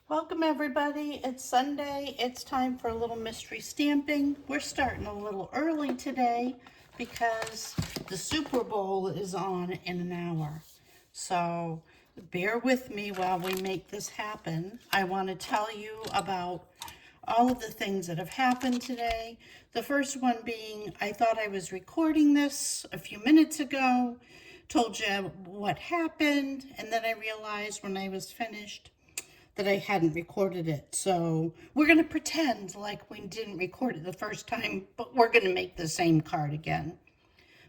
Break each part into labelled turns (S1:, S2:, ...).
S1: Welcome everybody, it's Sunday, it's time for a little mystery stamping. We're starting a little early today because the Super Bowl is on in an hour. So bear with me while we make this happen. I want to tell you about all of the things that have happened today. The first one being, I thought I was recording this a few minutes ago, told you what happened, and then I realized when I was finished that I hadn't recorded it. So we're going to pretend like we didn't record it the first time, but we're going to make the same card again.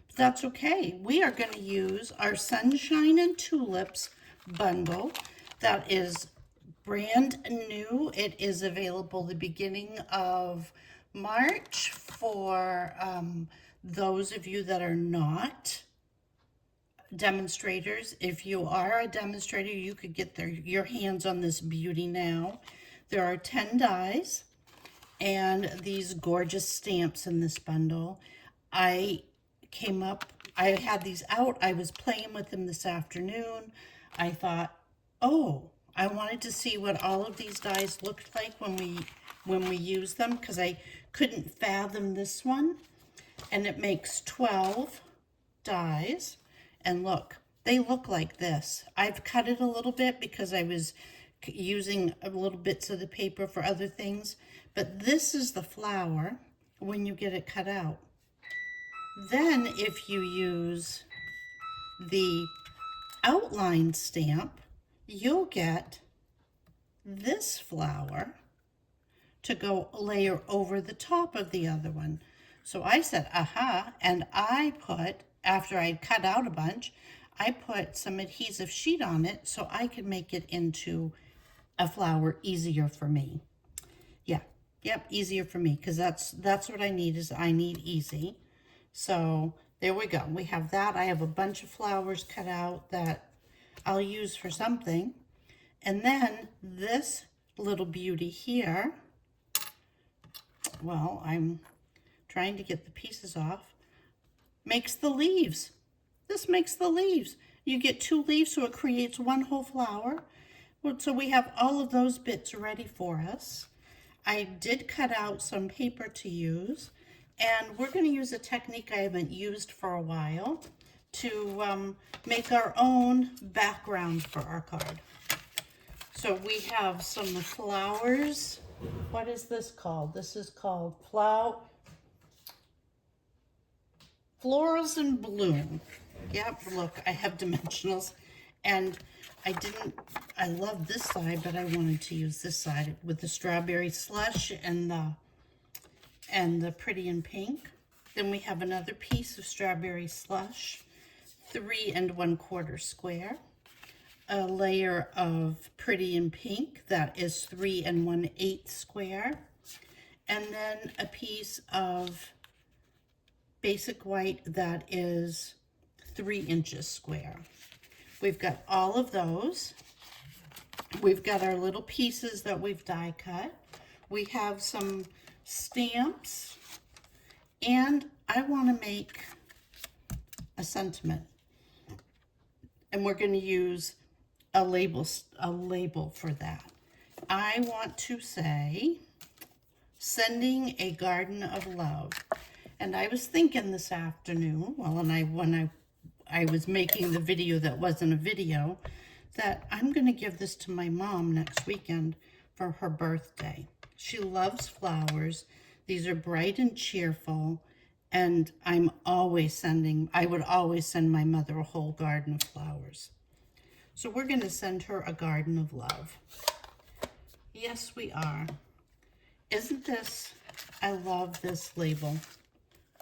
S1: But that's okay. We are going to use our Sunshine and Tulips bundle that is brand new. It is available the beginning of March for those of you that are not demonstrators. If you are a demonstrator, you could get your hands on this beauty now. There are 10 dies and these gorgeous stamps in this bundle. I had these out. I was playing with them this afternoon. I thought, oh, I wanted to see what all of these dies looked like when we use them, because I couldn't fathom this one. And it makes 12 dies. And look, they look like this. I've cut it a little bit because I was using a little bits of the paper for other things. But this is the flower when you get it cut out. Then if you use the outline stamp, you'll get this flower to go layer over the top of the other one. So I said, aha, and I put, after I'd cut out a bunch, I put some adhesive sheet on it so I could make it into a flower easier for me. Yeah, yep, easier for me, because that's what I need, is I need easy. So there we go. We have that. I have a bunch of flowers cut out that I'll use for something. And then this little beauty here, well, I'm trying to get the pieces off, makes the leaves. This makes the leaves. You get 2 leaves, so it creates one whole flower. So we have all of those bits ready for us. I did cut out some paper to use, and we're going to use a technique I haven't used for a while to make our own background for our card. So we have some flowers. What is this called? This is called Florals in Bloom. Yep, look, I have dimensionals, and I love this side, but I wanted to use this side with the strawberry slush and the pretty in pink. Then we have another piece of strawberry slush, 3 1/4 square. A layer of pretty in pink that is 3 1/8 square. And then a piece of basic white that is 3 inches square. We've got all of those. We've got our little pieces that we've die cut. We have some stamps, and I want to make a sentiment. And we're going to use a label for that. I want to say, sending a garden of love. And I was thinking this afternoon, when I was making the video that wasn't a video, that I'm going to give this to my mom next weekend for her birthday. She loves flowers. These are bright and cheerful, and I would always send my mother a whole garden of flowers. So we're going to send her a garden of love. Yes, we are. Isn't this, I love this label.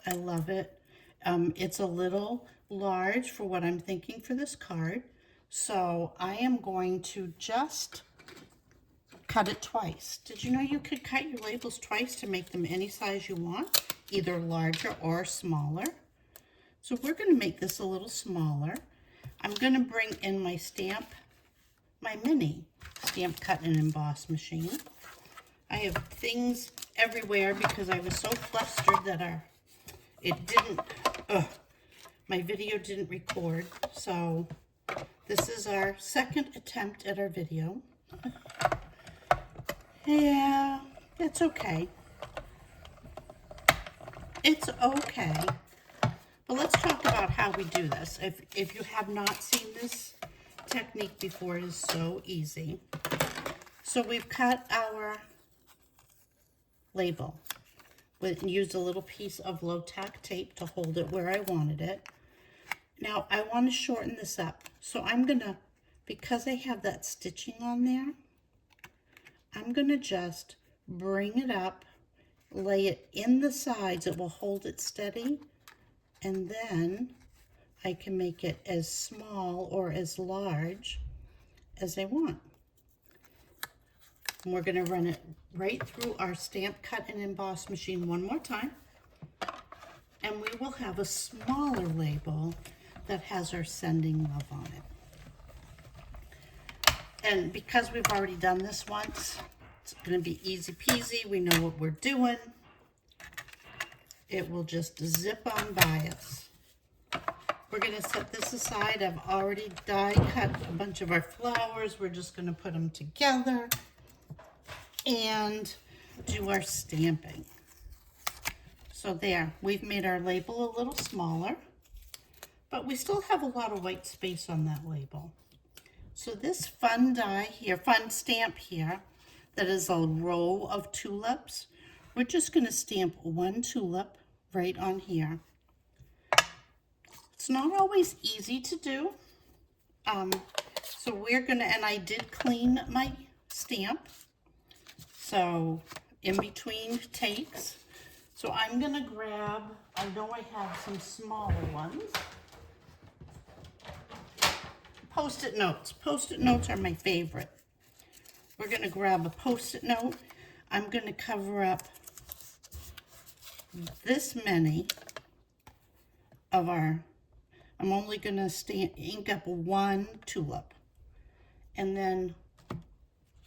S1: I love it. It's a little large for what I'm thinking for this card. So I am going to just cut it twice. Did you know you could cut your labels twice to make them any size you want, either larger or smaller? So we're going to make this a little smaller. I'm going to bring in my mini stamp cut and emboss machine. I have things everywhere because I was so flustered that my video didn't record. So this is our second attempt at our video. Yeah, it's okay. It's okay. But let's talk about how we do this. If you have not seen this technique before, it is so easy. So we've cut our label. We used a little piece of low-tack tape to hold it where I wanted it. Now I want to shorten this up. So I'm gonna, because I have that stitching on there, I'm gonna just bring it up, lay it in the sides. It will hold it steady. And then I can make it as small or as large as I want. And we're going to run it right through our stamp, cut, and emboss machine one more time. And we will have a smaller label that has our sending love on it. And because we've already done this once, it's going to be easy peasy. We know what we're doing. It will just zip on by us. We're going to set this aside. I've already die cut a bunch of our flowers. We're just going to put them together and do our stamping. So there, we've made our label a little smaller, but we still have a lot of white space on that label. So this fun die here, fun stamp here, that is a row of tulips, we're just going to stamp one tulip right on here. It's not always easy to do. So we're going to, and I did clean my stamp. So in between takes. So I'm going to grab, I know I have some smaller ones. Post-it notes. Post-it notes are my favorite. We're going to grab a Post-it note. I'm going to cover up this many of our, I'm only going to ink up one tulip. And then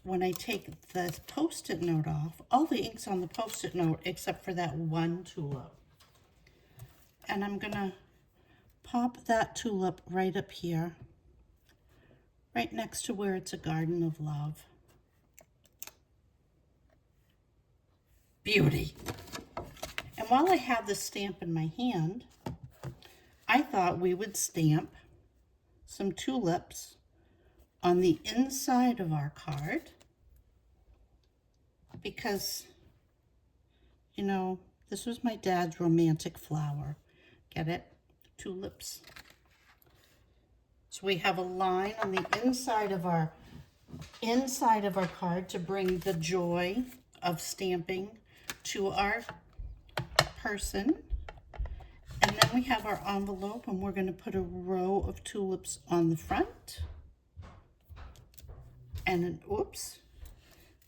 S1: when I take the Post-it note off, all the ink's on the Post-it note except for that one tulip. And I'm going to pop that tulip right up here, right next to where it's a garden of love. Beauty. And while I have the stamp in my hand, I thought we would stamp some tulips on the inside of our card because, you know, this was my dad's romantic flower. Get it? Tulips. So we have a line on the inside of our card to bring the joy of stamping to our person. And then we have our envelope, and we're going to put a row of tulips on the front. And then, oops,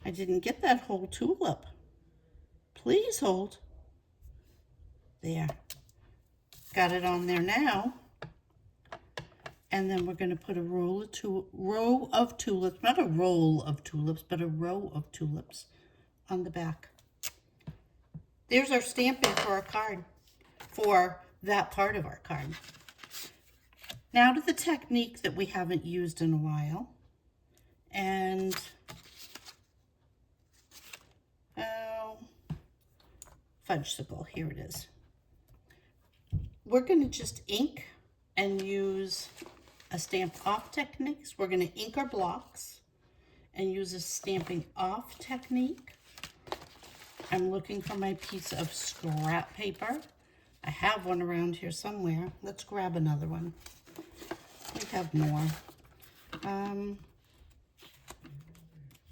S1: I didn't get that whole tulip. Please hold. There. Got it on there now. And then we're going to put a row of tulips, not a roll of tulips, but a row of tulips on the back. There's our stamping for our card, for that part of our card. Now to the technique that we haven't used in a while. And, fudgesicle, here it is. We're going to just ink and use a stamp off technique. So we're going to ink our blocks and use a stamping off technique. I'm looking for my piece of scrap paper. I have one around here somewhere. Let's grab another one. We have more.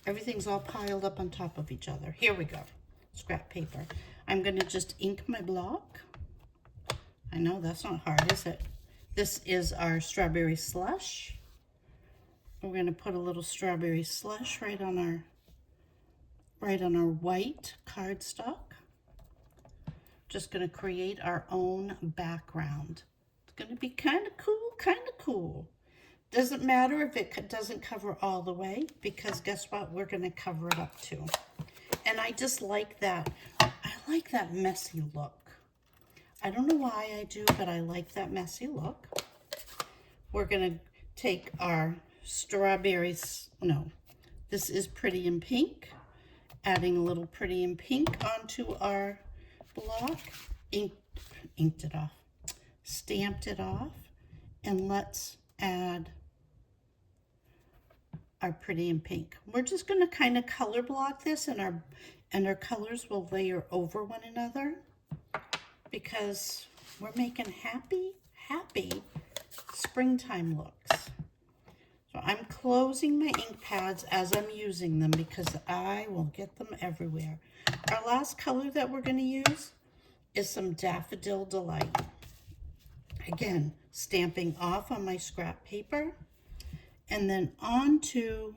S1: Everything's all piled up on top of each other. Here we go. Scrap paper. I'm going to just ink my block. I know that's not hard, is it? This is our strawberry slush. We're going to put a little strawberry slush right on our white cardstock. Just going to create our own background. It's going to be kind of cool. Doesn't matter if it doesn't cover all the way, because guess what? We're going to cover it up too. And I just like that. I like that messy look. I don't know why I do, but I like that messy look. We're going to take our strawberries. No, this is Pretty in Pink. adding a little pretty in pink onto our block. Inked it off, stamped it off, and let's add our pretty in pink. We're just going to kind of color block this, and our colors will layer over one another because we're making happy springtime looks. So I'm closing my ink pads as I'm using them because I will get them everywhere. Our last color that we're going to use is some Daffodil Delight. Again, stamping off on my scrap paper and then onto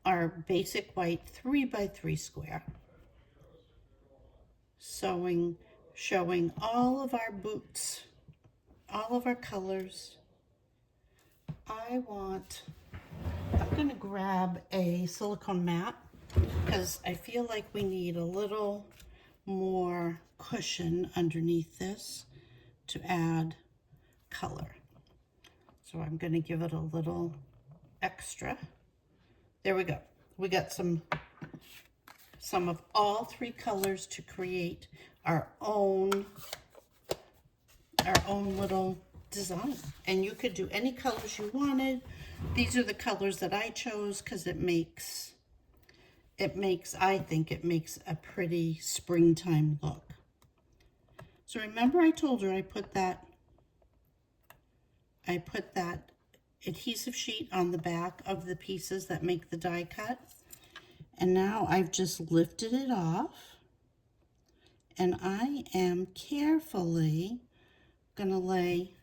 S1: our basic white 3x3 square. Showing all of our boots, all of our colors. I'm going to grab a silicone mat because I feel like we need a little more cushion underneath this to add color. So I'm going to give it a little extra. There we go. We got some of all three colors to create our own little design. And you could do any colors you wanted. These are the colors that I chose because I think it makes a pretty springtime look. So remember I told her I put that adhesive sheet on the back of the pieces that make the die cut. And now I've just lifted it off, and I am carefully gonna lay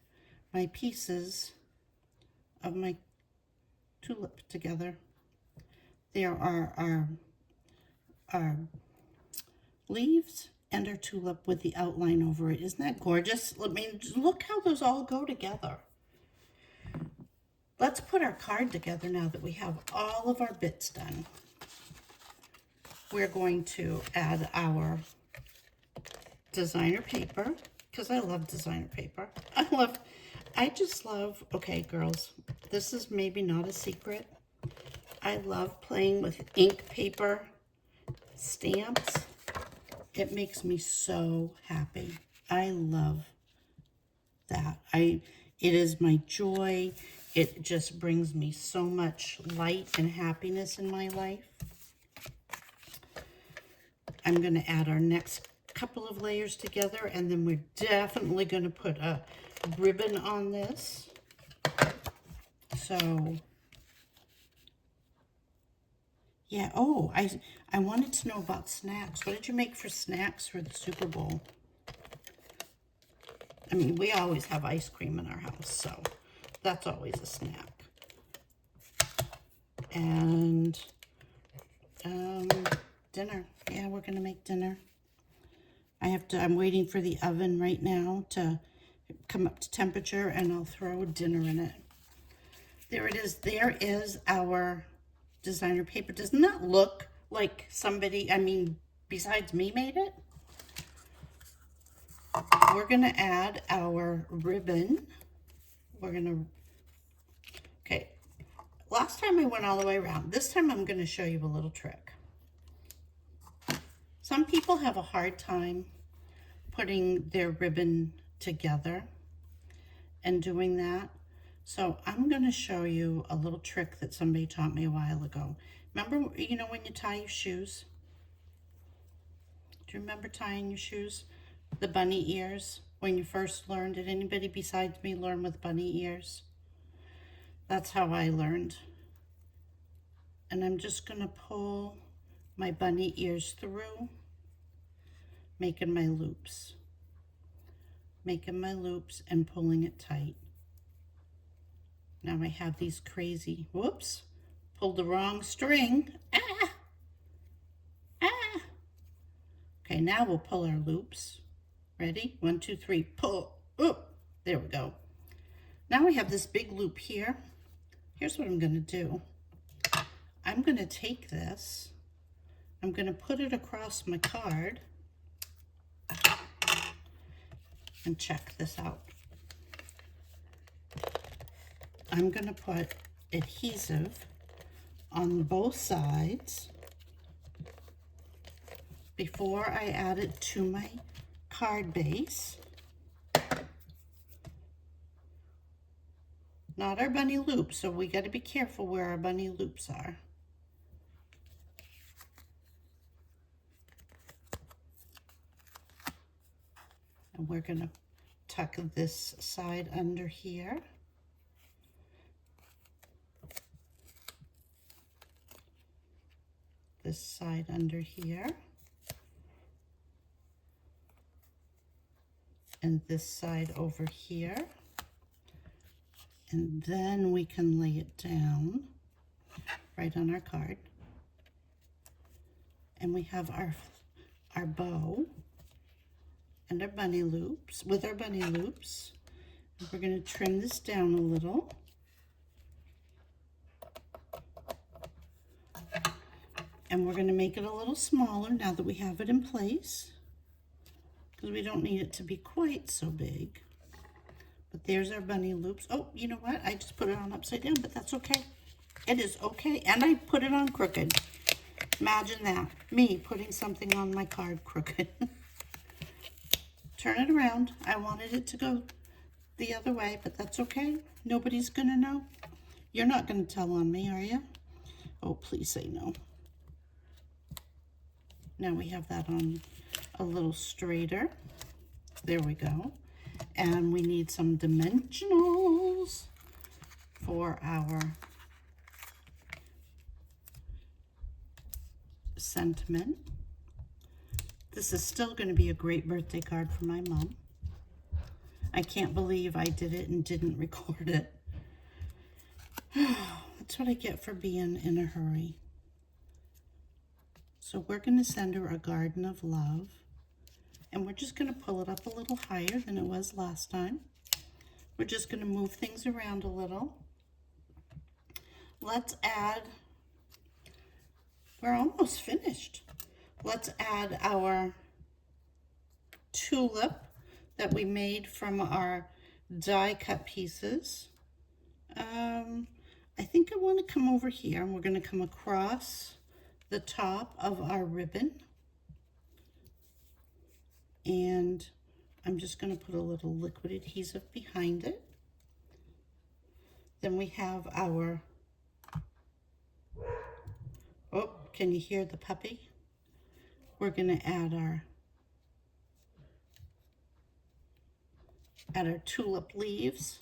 S1: my pieces of my tulip together. There are our leaves and our tulip with the outline over it. Isn't that gorgeous? I mean, look how those all go together. Let's put our card together now that we have all of our bits done. We're going to add our designer paper because I love designer paper. I just love, okay girls, this is maybe not a secret. I love playing with ink paper stamps. It makes me so happy. I love that. It is my joy. It just brings me so much light and happiness in my life. I'm going to add our next couple of layers together, and then we're definitely going to put a ribbon on this. So, yeah. Oh, I wanted to know about snacks. What did you make for snacks for the Super Bowl? I mean, we always have ice cream in our house, so that's always a snack. And dinner. Yeah, we're gonna make dinner. I'm waiting for the oven right now to come up to temperature, and I'll throw dinner in it. There it is. There is our designer paper. Doesn't that look like somebody, I mean, besides me made it? We're gonna add our ribbon. Okay, last time I went all the way around. This time I'm gonna show you a little trick. Some people have a hard time putting their ribbon together and doing that. So I'm going to show you a little trick that somebody taught me a while ago. Remember, you know, when you tie your shoes? Do you remember tying your shoes? The bunny ears, when you first learned. Did anybody besides me learn with bunny ears? That's how I learned. And I'm just going to pull my bunny ears through, making my loops and pulling it tight. Now I have these crazy, whoops, pulled the wrong string. Okay, now we'll pull our loops. Ready? 1, 2, 3, pull. Oop, there we go. Now we have this big loop here. Here's what I'm going to do. I'm going to take this, I'm going to put it across my card, and check this out. I'm going to put adhesive on both sides before I add it to my card base. Not our bunny loops, so we got to be careful where our bunny loops are. And we're going to tuck this side under here. This side under here. And this side over here. And then we can lay it down right on our card. And we have our bow and our bunny loops, with our bunny loops. We're going to trim this down a little. And we're going to make it a little smaller now that we have it in place, because we don't need it to be quite so big. But there's our bunny loops. Oh, you know what? I just put it on upside down, but that's okay. It is okay. And I put it on crooked. Imagine that. Me putting something on my card crooked. Turn it around. I wanted it to go the other way, but that's okay. Nobody's going to know. You're not going to tell on me, are you? Oh, please say no. Now we have that on a little straighter. There we go. And we need some dimensionals for our sentiment. This is still going to be a great birthday card for my mom. I can't believe I did it and didn't record it. That's what I get for being in a hurry. So we're going to send her a garden of love. And we're just going to pull it up a little higher than it was last time. We're just going to move things around a little. Let's add, we're almost finished. Let's add our tulip that we made from our die cut pieces. I think I want to come over here, and we're going to come across the top of our ribbon. And I'm just going to put a little liquid adhesive behind it. Then we have our, oh, can you hear the puppy? We're going to add our tulip leaves.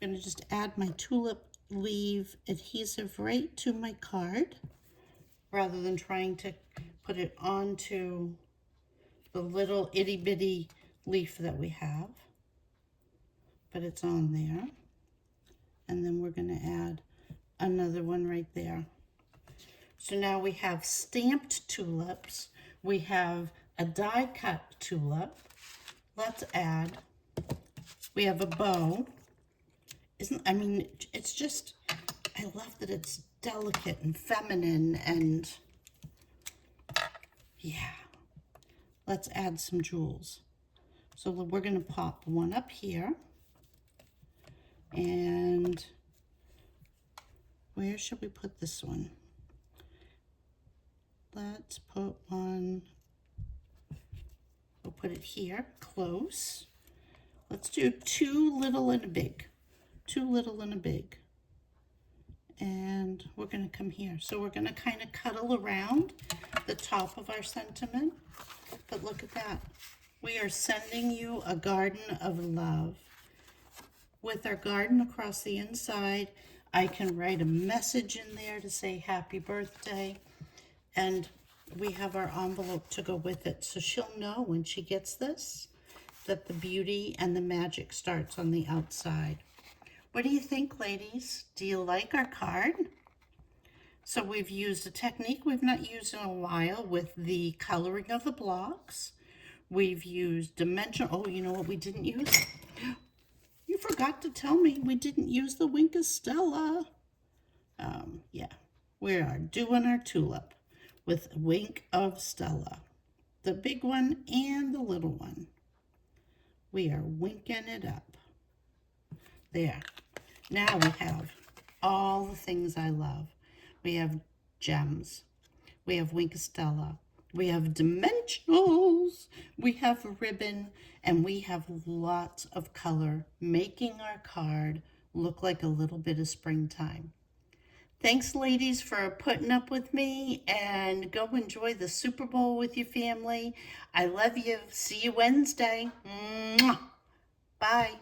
S1: I'm going to just add my tulip leaf adhesive right to my card, rather than trying to put it onto the little itty bitty leaf that we have. But it's on there. And then we're going to add another one right there. So now we have stamped tulips. We have a die cut tulip. Let's add, we have a bow. I mean, it's just, I love that it's delicate and feminine, and yeah. Let's add some jewels. So we're going to pop one up here. And where should we put this one? Let's put one, we'll put it here, close. Let's do two little and a big. Two little and a big. And we're going to come here. So we're going to kind of cuddle around the top of our sentiment. But look at that. We are sending you a garden of love. With our garden across the inside, I can write a message in there to say happy birthday. And we have our envelope to go with it. So she'll know when she gets this that the beauty and the magic starts on the outside. What do you think, ladies? Do you like our card? So we've used a technique we've not used in a while with the coloring of the blocks. We've used dimension. Oh, you know what we didn't use? You forgot to tell me we didn't use the Wink of Stella. Yeah, we are doing our tulip with Wink of Stella. The big one and the little one. We are winking it up. There. Now we have all the things I love. We have gems. We have Wink of Stella. We have dimensionals, we have ribbon, and we have lots of color, making our card look like a little bit of springtime. Thanks, ladies, for putting up with me, and go enjoy the Super Bowl with your family. I love you. See you Wednesday. Mwah. Bye.